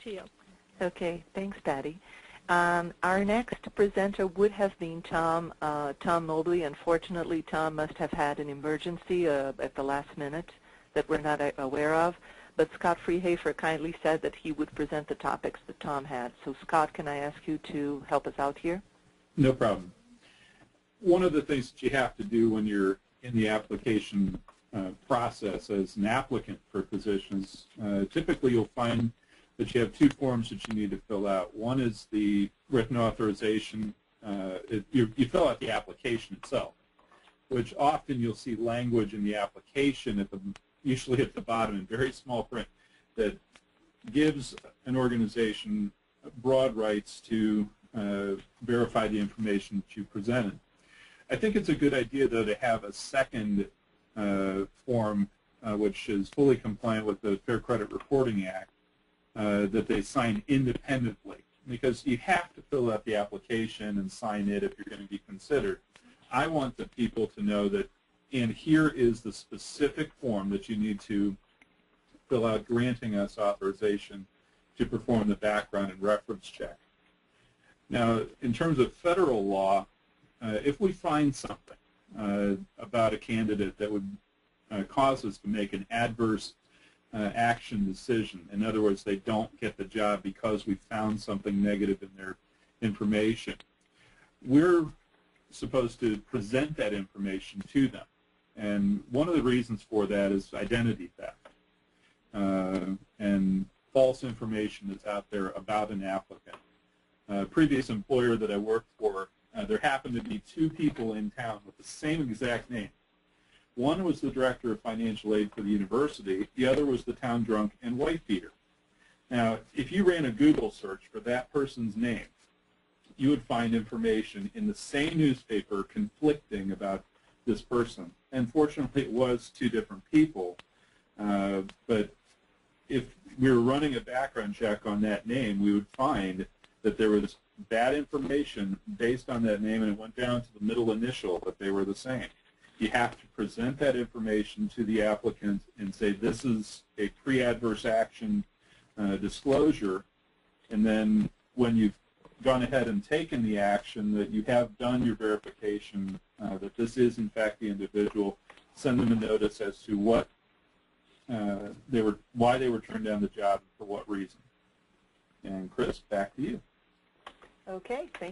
to you. Okay, thanks, Patty. Our next presenter would have been Tom Mobley. Unfortunately, Tom must have had an emergency at the last minute that we're not aware of. But Scott Freehafer kindly said that he would present the topics that Tom had. So, Scott, can I ask you to help us out here? No problem. One of the things that you have to do when you're in the application process as an applicant for positions, typically you'll find that you have two forms that you need to fill out. One is the written authorization. You fill out the application itself, which often you'll see language in the application usually at the bottom in very small print that gives an organization broad rights to verify the information that you presented. I think it's a good idea, though, to have a second form which is fully compliant with the Fair Credit Reporting Act that they sign independently, because you have to fill out the application and sign it if you're going to be considered. I want the people to know that, and here is the specific form that you need to fill out granting us authorization to perform the background and reference check. Now, in terms of federal law, if we find something about a candidate that would cause us to make an adverse action decision, in other words, they don't get the job because we found something negative in their information, we're supposed to present that information to them. And one of the reasons for that is identity theft. And false information that's out there about an applicant. A previous employer that I worked for, there happened to be two people in town with the same exact name. One was the director of financial aid for the university. The other was the town drunk and wife beater. Now, if you ran a Google search for that person's name, you would find information in the same newspaper conflicting about this person. And fortunately, it was two different people. But if we were running a background check on that name, we would find that there was bad information based on that name, and it went down to the middle initial that they were the same. You have to present that information to the applicant and say, this is a pre-adverse action disclosure, and then when you've gone ahead and taken the action, that you have done your verification that this is in fact the individual, send them a notice as to what why they were turned down the job and for what reason. And Chris, back to you. Okay, thank you.